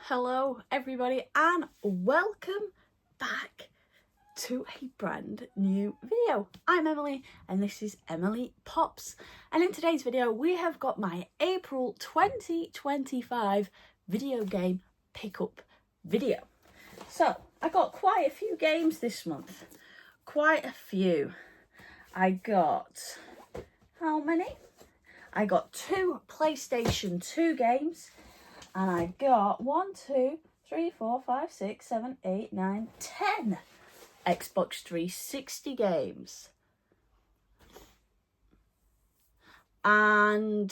Hello everybody and welcome back to a brand new video. I'm Emily and this is Emily Pops, and in today's video we have got my April 2025 video game pickup video. So I got quite a few games this month, quite a few. I got, how many? I got 2 PlayStation 2 games. And I got 1, 2, 3, 4, 5, 6, 7, 8, 9, 10 Xbox 360 games. And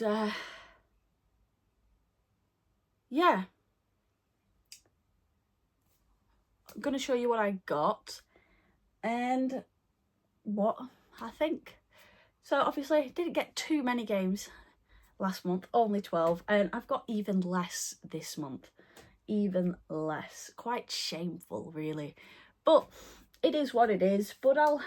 yeah, I'm going to show you what I got and what I think. So obviously I didn't get too many games last month, only 12, and I've got even less this month, even less. Quite shameful really, but it is what it is. But I'll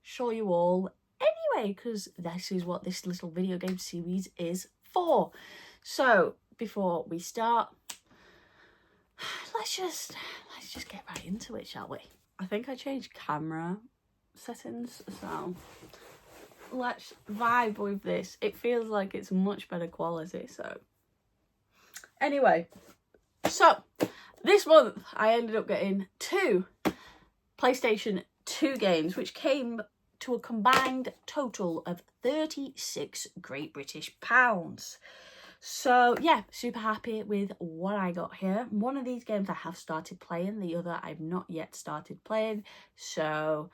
show you all anyway, because this is what this little video game series is for. So before we start, let's just get right into it, shall we? I think I changed camera settings, so let's vibe with this. It feels like it's much better quality. So anyway, so this month I ended up getting 2 PlayStation 2 games, which came to a combined total of 36 Great British pounds. So yeah, super happy with what I got here. One of these games I have started playing, the other I've not yet started playing. So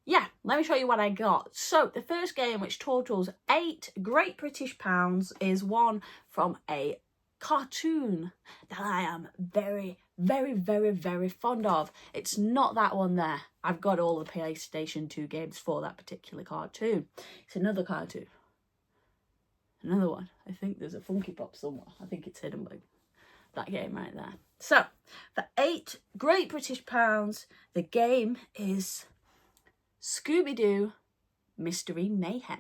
yeah, let me show you what I got. So the first game, which totals 8 Great British pounds, is one from a cartoon that I am very, very, very, very fond of. It's not that one there. I've got all the PlayStation 2 games for that particular cartoon. It's another cartoon. Another one. I think there's a Funky Pop somewhere. I think it's hidden by that game right there. So for 8 Great British pounds, the game is Scooby-Doo Mystery Mayhem.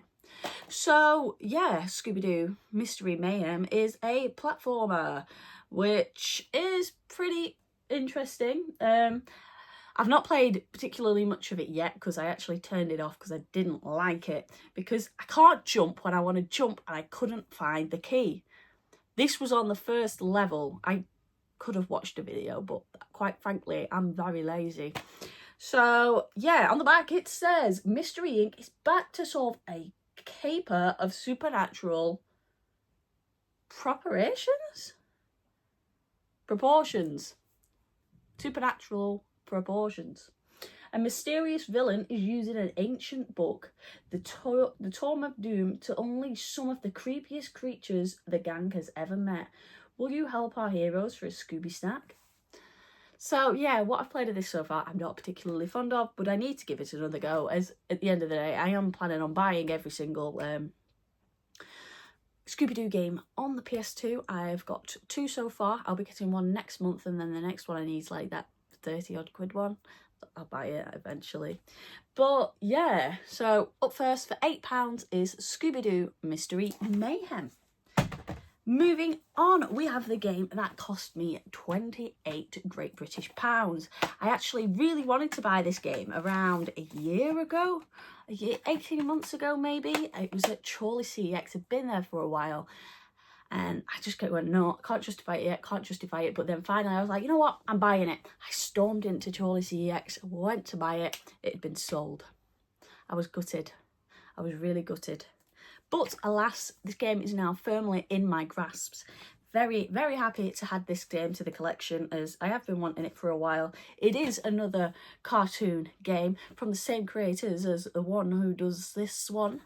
So yeah, Scooby-Doo Mystery Mayhem is a platformer, which is pretty interesting. I've not played particularly much of it yet because I actually turned it off because I didn't like it, because I can't jump when I want to jump and I couldn't find the key. This was on the first level. I could have watched a video, but quite frankly I'm very lazy. So yeah, on the back it says Mystery Inc. is back to solve a caper of supernatural proportions. Supernatural proportions. A mysterious villain is using an ancient book, the Tome of Doom, to unleash some of the creepiest creatures the gang has ever met. Will you help our heroes for a Scooby snack? So yeah, what I've played of this so far I'm not particularly fond of, but I need to give it another go, as at the end of the day I am planning on buying every single Scooby-Doo game on the PS2. I've got 2 so far. I'll be getting one next month, and then the next one I need like that 30 odd quid one. I'll buy it eventually. But yeah, so up first for £8 is Scooby-Doo Mystery Mayhem. Moving on, we have the game that cost me 28 Great British pounds. I actually really wanted to buy this game around a year ago, 18 months ago maybe. It was at Chorley CEX, had been there for a while, and I just kept going, no, I can't justify it yet, can't justify it. But then finally I was like, you know what, I'm buying it. I stormed into Chorley CEX, went to buy it, it had been sold. I was gutted. I was really gutted. But alas, this game is now firmly in my grasps. Very, very happy to add this game to the collection, as I have been wanting it for a while. It is another cartoon game from the same creators as the one who does this one,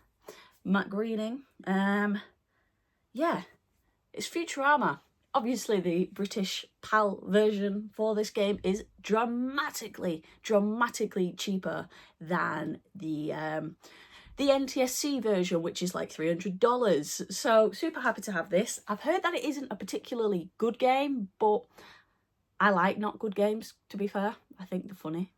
Matt Groening. Yeah, it's Futurama. Obviously the British PAL version for this game is dramatically cheaper than the NTSC version, which is like $300. So super happy to have this. I've heard that it isn't a particularly good game, but I like not good games, to be fair. I think they're funny.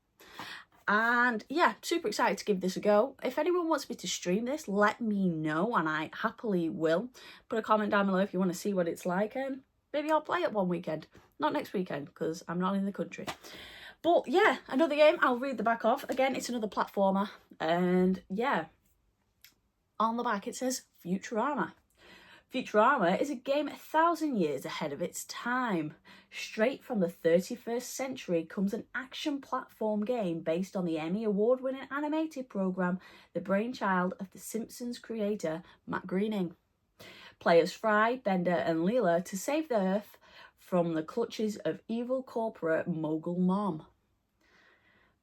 And yeah, super excited to give this a go. If anyone wants me to stream this, let me know and I happily will. Put a comment down below if you want to see what it's like, and maybe I'll play it one weekend. Not next weekend, because I'm not in the country. But yeah, another game I'll read the back of. Again, it's another platformer. And yeah, on the back it says Futurama. Futurama is a game 1,000 years ahead of its time. Straight from the 31st century comes an action platform game based on the Emmy Award-winning animated programme, the brainchild of The Simpsons creator Matt Groening. Players Fry, Bender and Leela to save the Earth from the clutches of evil corporate Mogul Mom.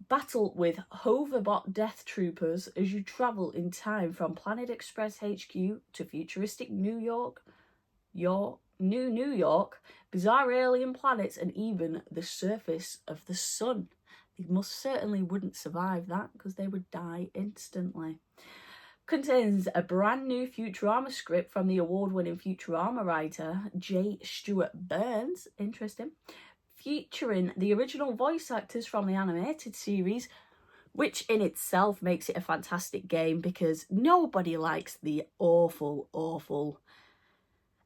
Battle with hoverbot death troopers as you travel in time from Planet Express HQ to futuristic New York, New York, bizarre alien planets, and even the surface of the sun. They most certainly wouldn't survive that because they would die instantly. Contains a brand new Futurama script from the award-winning Futurama writer J. Stuart Burns. Interesting. Featuring the original voice actors from the animated series, which in itself makes it a fantastic game because nobody likes the awful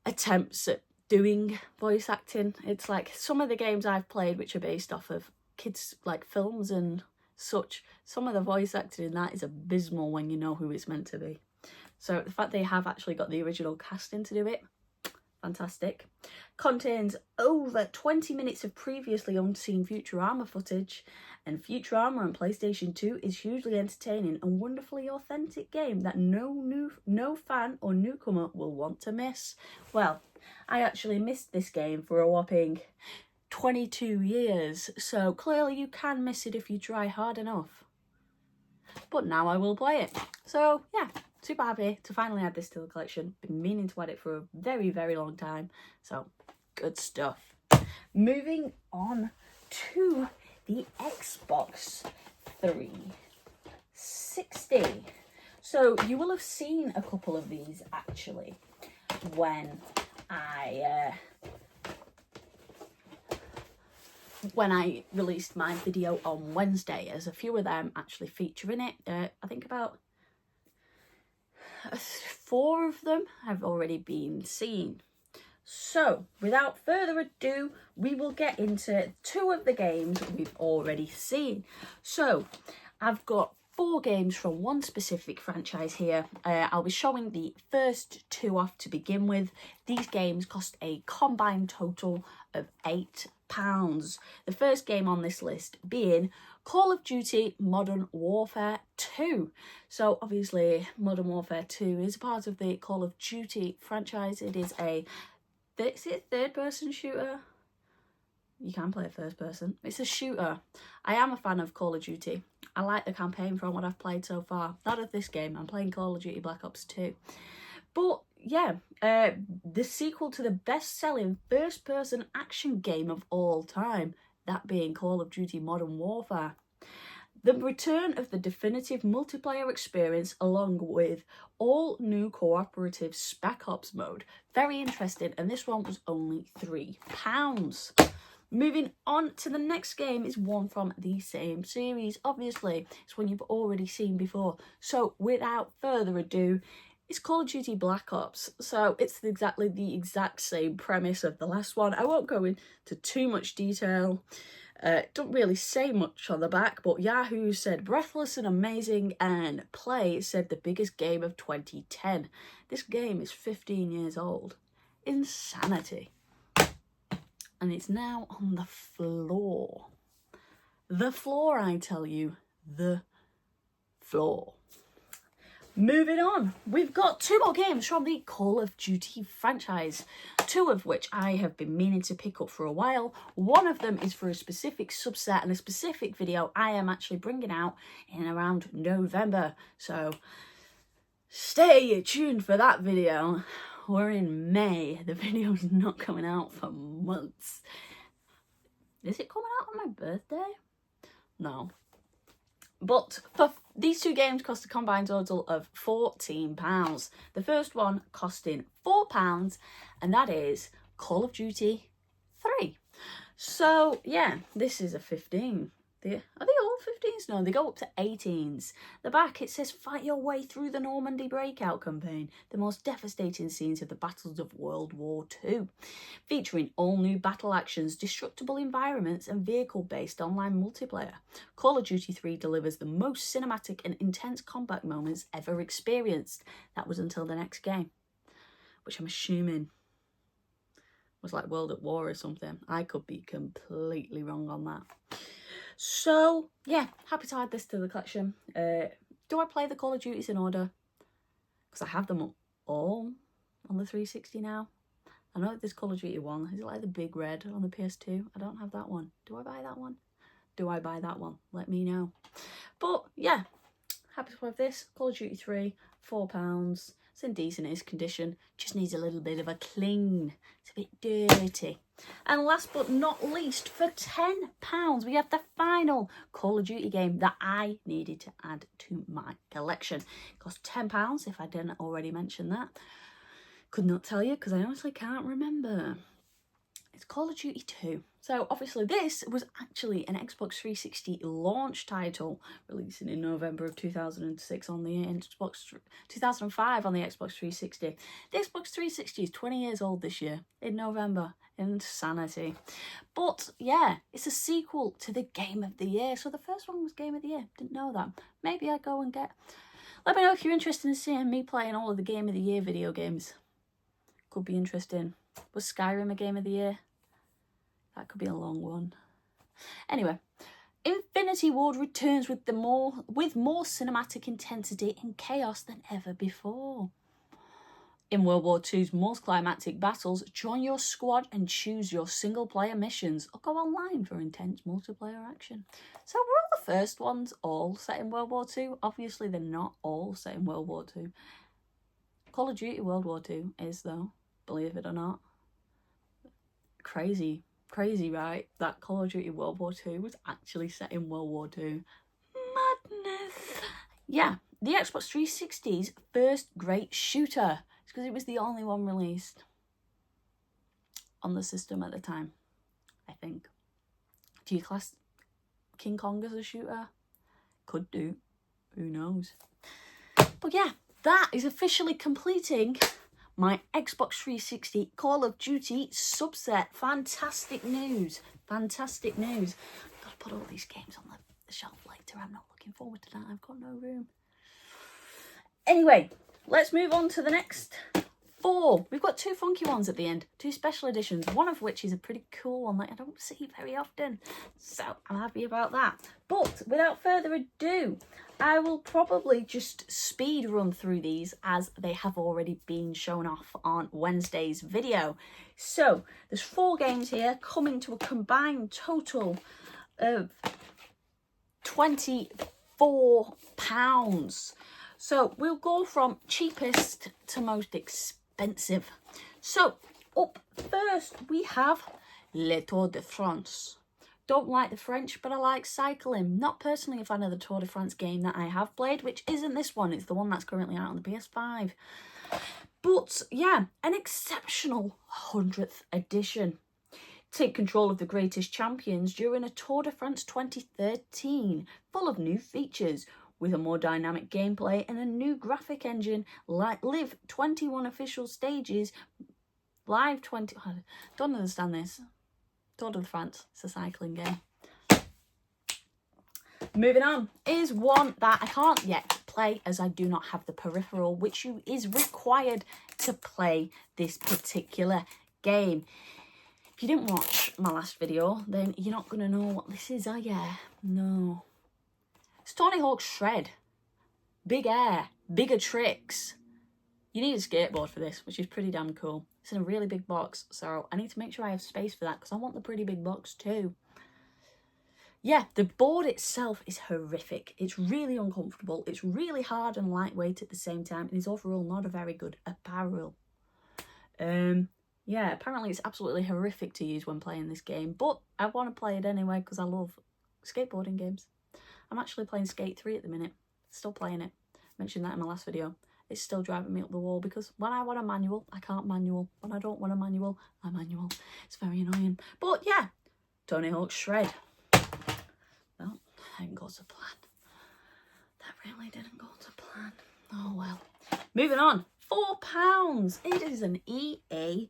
attempts at doing voice acting. It's like some of the games I've played which are based off of kids like films and such, some of the voice acting in that is abysmal when you know who it's meant to be. So the fact they have actually got the original casting to do it, fantastic. Contains over 20 minutes of previously unseen Futurama footage, and Futurama on PlayStation 2 is hugely entertaining and wonderfully authentic game that no fan or newcomer will want to miss. Well, I actually missed this game for a whopping 22 years, so clearly you can miss it if you try hard enough. But now I will play it. So yeah, super happy to finally add this to the collection. Been meaning to add it for a very long time, so good stuff. Moving on to the Xbox 360. So you will have seen a couple of these actually when I released my video on Wednesday, as a few of them actually feature in it. I think about 4 of them have already been seen. So without further ado, we will get into 2 of the games we've already seen. So I've got 4 games from one specific franchise here. I'll be showing the first 2 off to begin with. These games cost a combined total of £8. The first game on this list being Call of Duty Modern Warfare 2. So obviously Modern Warfare 2 is a part of the Call of Duty franchise. It is a third-person shooter. You can play it first person. It's a shooter. I am a fan of Call of Duty. I like the campaign from what I've played so far. Not of this game. I'm playing Call of Duty Black Ops 2. But yeah, the sequel to the best-selling first-person action game of all time, that being Call of Duty Modern Warfare. The return of the definitive multiplayer experience along with all new cooperative Spec Ops mode. Very interesting, and this one was only £3. Moving on to the next game is one from the same series. Obviously, it's one you've already seen before. So without further ado, it's Call of Duty Black Ops. So it's exactly the exact same premise of the last one. I won't go into too much detail. Don't really say much on the back, but Yahoo said breathless and amazing, and Play said the biggest game of 2010. This game is 15 years old. Insanity. And it's now on the floor. The floor, I tell you. The floor. Moving on, we've got 2 more games from the Call of Duty franchise, 2 of which I have been meaning to pick up for a while. One of them is for a specific subset and a specific video I am actually bringing out in around November. So stay tuned for that video. We're in May. The video's not coming out for months. Is it coming out on my birthday? No. But for these 2 games cost a combined total of £14. The first one costing £4, and that is Call of Duty 3. So yeah, this is a 15. Are they all 15s? No, they go up to 18s. The back, it says, fight your way through the Normandy breakout campaign, the most devastating scenes of the battles of World War II. Featuring all new battle actions, destructible environments and vehicle-based online multiplayer. Call of Duty 3 delivers the most cinematic and intense combat moments ever experienced. That was until the next game, which I'm assuming was like World at War or something. I could be completely wrong on that. So, yeah, happy to add this to the collection. Do I play the Call of Duties in order? Because I have them all on the 360 now. I know there's Call of Duty 1. Is it like the big red on the PS2? I don't have that one. Do I buy that one? Do I buy that one? Let me know. But, yeah, happy to have this. Call of Duty 3, £4. It's in decent condition. Just needs a little bit of a clean. It's a bit dirty. And last but not least, for £10, we have the final Call of Duty game that I needed to add to my collection. It cost £10, if I didn't already mention that. Could not tell you because I honestly can't remember. It's Call of Duty 2. So obviously this was actually an Xbox 360 launch title, releasing in November of 2006 on the Xbox 2005 on the Xbox 360. The Xbox 360 is 20 years old this year in November. Insanity. But yeah, it's a sequel to the Game of the Year. So the first one was Game of the Year. Didn't know that. Maybe I go and get. Let me know if you're interested in seeing me playing all of the Game of the Year video games. Could be interesting. Was Skyrim a Game of the Year? That could be a long one. Anyway, Infinity Ward returns with more cinematic intensity and chaos than ever before. In World War II's most climactic battles, join your squad and choose your single-player missions or go online for intense multiplayer action. So were all the first ones all set in World War II? Obviously, they're not all set in World War II. Call of Duty World War II is, though, believe it or not. Crazy, right? That Call of Duty World War II was actually set in World War II. Madness! Yeah, the Xbox 360's first great shooter. It's because it was the only one released on the system at the time, I think. Do you class King Kong as a shooter? Could do. Who knows? But yeah, that is officially completing my Xbox 360 Call of Duty subset. Fantastic news. Fantastic news. I've got to put all these games on the shelf later. I'm not looking forward to that. I've got no room. Anyway, let's move on to the next 4. We've got 2 funky ones at the end. 2 special editions. One of which is a pretty cool one that I don't see very often. So I'm happy about that. But without further ado, I will probably just speed run through these as they have already been shown off on Wednesday's video. So there's 4 games here coming to a combined total of £24. So we'll go from cheapest to most expensive. So up first we have Le Tour de France. Don't like the French, but I like cycling. Not personally a fan of the Tour de France game that I have played, which isn't this one. It's the one that's currently out on the PS5. But yeah, an exceptional 100th edition. Take control of the greatest champions during a Tour de France 2013, full of new features. With a more dynamic gameplay and a new graphic engine, live 21 official stages, live 20... I don't understand this. Tour de France, it's a cycling game. Moving on is one that I can't yet play as I do not have the peripheral, which is required to play this particular game. If you didn't watch my last video, then you're not going to know what this is, are you? No. It's Tony Hawk's Shred. Big air, bigger tricks. You need a skateboard for this, which is pretty damn cool. It's in a really big box, so I need to make sure I have space for that because I want the pretty big box too. Yeah, the board itself is horrific. It's really uncomfortable. It's really hard and lightweight at the same time. And is overall not a very good apparel. Yeah, apparently it's absolutely horrific to use when playing this game. But I want to play it anyway because I love skateboarding games. I'm actually playing Skate 3 at the minute. Still playing it. Mentioned that in my last video. It's still driving me up the wall because when I want a manual, I can't manual. When I don't want a manual, I manual. It's very annoying. But yeah, Tony Hawk's Shred. Well, didn't go to plan. That really didn't go to plan. Oh well. Moving on. £4. It is an EA.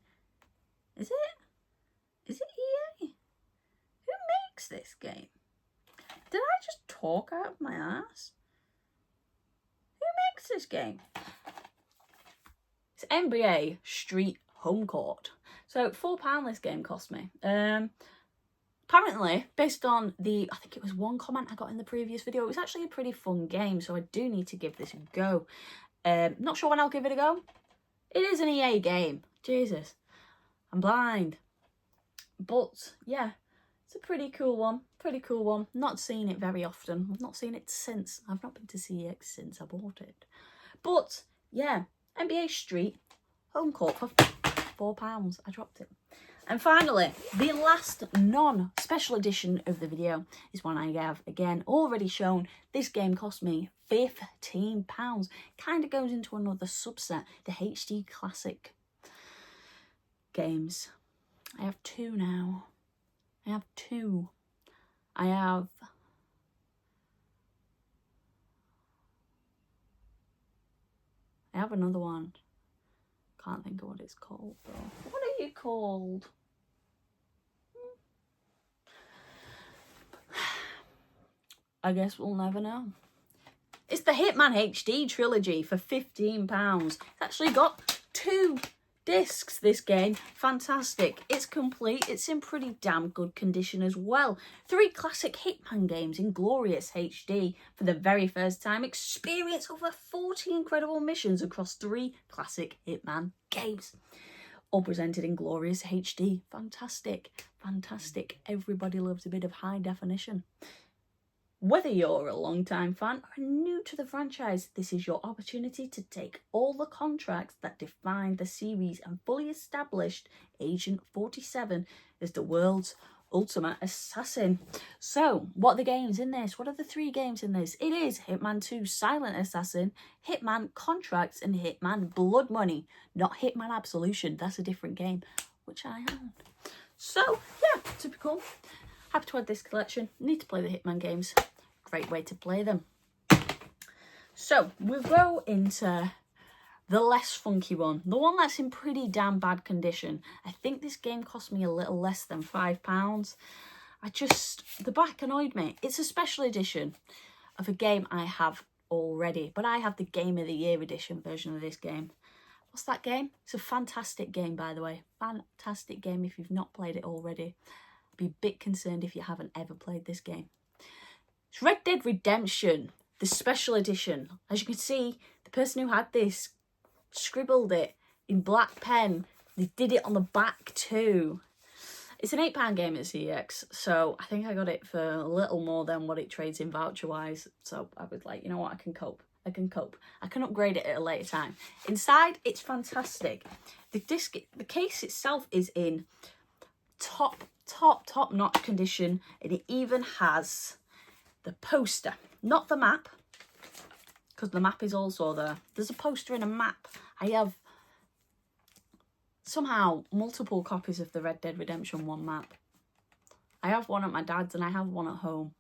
Is it? Is it EA? Who makes this game? Did I just talk out of my ass? Who makes this game? It's NBA Street Home Court. So £4 this game cost me. Apparently, based on I think it was one comment I got in the previous video, it was actually a pretty fun game, so I do need to give this a go. Not sure when I'll give it a go. It is an EA game. Jesus. I'm blind. But, yeah, it's a pretty cool one. Pretty cool one. Not seen it very often. I've not seen it since. I've not been to CEX since I bought it. But, yeah, NBA Street Home Court for £4. I dropped it. And finally, the last non-special edition of the video is one I have, again, already shown. This game cost me £15. Kind of goes into another subset, the HD Classic games. I have two now. I have two. I have another one. Can't think of what it's called though. What are you called? I guess we'll never know. It's the Hitman HD trilogy for £15. It's actually got 2 discs, this game. Fantastic. It's complete. It's in pretty damn good condition as well. 3 classic Hitman games in glorious HD for the very first time. Experience over 40 incredible missions across 3 classic Hitman games. All presented in glorious HD. Fantastic. Fantastic. Everybody loves a bit of high definition. Whether you're a long-time fan or new to the franchise, this is your opportunity to take all the contracts that define the series and fully established Agent 47 as the world's ultimate assassin. So, what are the games in this? What are the 3 games in this? It is Hitman 2 Silent Assassin, Hitman Contracts, and Hitman Blood Money. Not Hitman Absolution, that's a different game, which I own. So, yeah, typical. Happy to add this collection. Need to play the Hitman games. Great way to play them. So, we'll go into the less funky one. The one that's in pretty damn bad condition. I think this game cost me a little less than £5. The back annoyed me. It's a special edition of a game I have already. But I have the Game of the Year edition version of this game. What's that game? It's a fantastic game, by the way. Fantastic game if you've not played it already. Be a bit concerned if you haven't ever played this game. It's Red Dead Redemption, the special edition. As you can see, the person who had this scribbled it in black pen. They did it on the back too. It's an £8 game at CEX, so I think I got it for a little more than what it trades in voucher-wise. So I was like, you know what, I can cope. I can upgrade it at a later time. Inside, it's fantastic. The case itself is in top-notch condition, and it even has the poster, not the map, because the map is also there. There's a poster and a map. I have somehow multiple copies of the Red Dead Redemption 1 map. I have one at my dad's and I have one at home.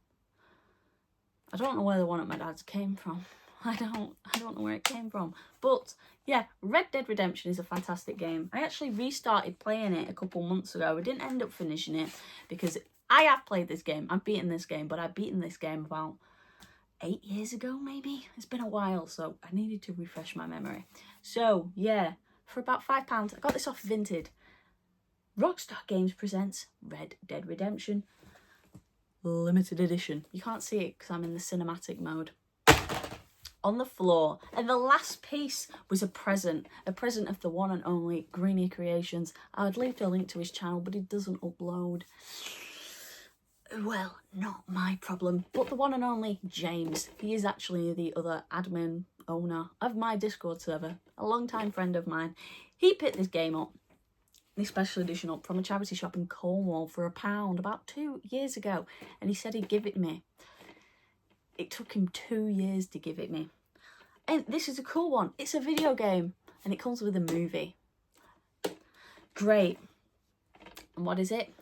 I don't know where the one at my dad's came from. I don't know where it came from. But yeah, Red Dead Redemption is a fantastic game. I actually restarted playing it a couple months ago. I didn't end up finishing it because I have played this game. I've beaten this game, but I've beaten this game about 8 years ago, maybe. It's been a while, so I needed to refresh my memory. So yeah, for about £5, I got this off Vinted. Rockstar Games presents Red Dead Redemption Limited Edition. You can't see it because I'm in the cinematic mode. On the floor, and the last piece was a present of the one and only Greeny Creations. I would leave the link to his channel, but it doesn't upload. Well, not my problem, but the one and only James. He is actually the other admin owner of my Discord server, a long-time friend of mine. He picked this game up, this special edition up, from a charity shop in Cornwall for £1 about 2 years ago, and he said he'd give it me. It took him 2 years to give it me. And this is a cool one. It's a video game and it comes with a movie. Great. And what is it?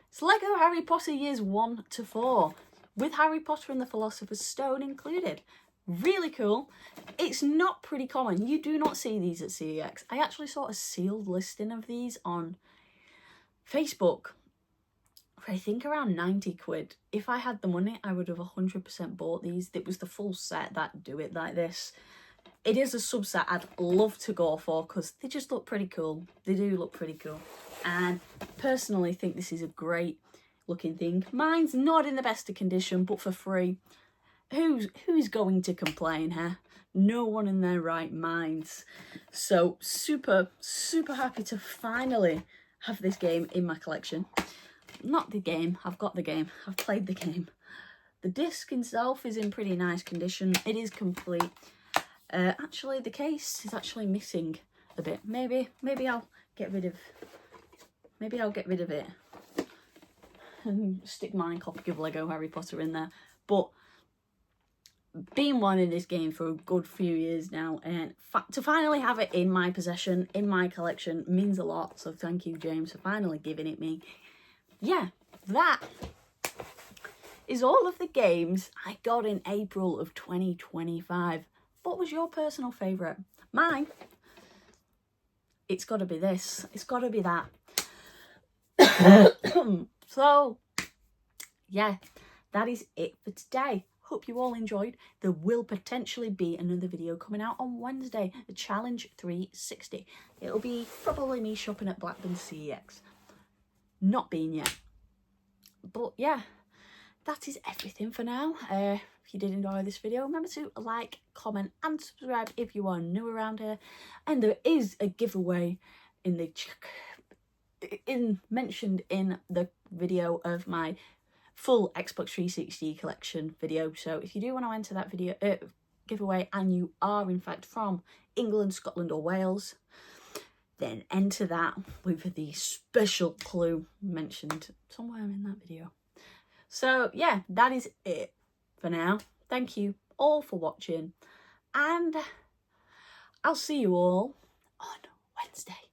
It's Lego Harry Potter Years 1 to 4. with Harry Potter and the Philosopher's Stone included. Really cool. It's not pretty common. You do not see these at CEX. I actually saw a sealed listing of these on Facebook for I think around 90 quid. If I had the money, I would have 100% bought these. It was the full set that do it like this. It is a subset I'd love to go for because they just look pretty cool. They do look pretty cool. And personally think this is a great looking thing. Mine's not in the best of condition, but for free. Who's going to complain, huh? No one in their right minds. So super happy to finally have this game in my collection. Not the game, I've got the game, I've played the game. The disc itself is in pretty nice condition. It is complete. Actually the case is actually missing a bit. Maybe I'll get rid of it and stick my copy of Lego Harry Potter in there. But been wanting this game for a good few years now, and to finally have it in my possession, in my collection, means a lot. So thank you, James, for finally giving it me. Yeah, that is all of the games I got in April of 2025. What was your personal favourite? Mine, it's got to be this. It's got to be that. So, yeah, that is it for today. Hope you all enjoyed. There will potentially be another video coming out on Wednesday, the Challenge 360. It'll be probably me shopping at Blackburn CEX. Not been yet. But yeah, that is everything for now. If you did enjoy this video, remember to like, comment and subscribe if you are new around here. And there is a giveaway mentioned in the video of my full Xbox 360 collection video. So if you do want to enter that video giveaway and you are in fact from England, Scotland or Wales, then enter that with the special clue mentioned somewhere in that video. So yeah, that is it for now. Thank you all for watching, and I'll see you all on Wednesday.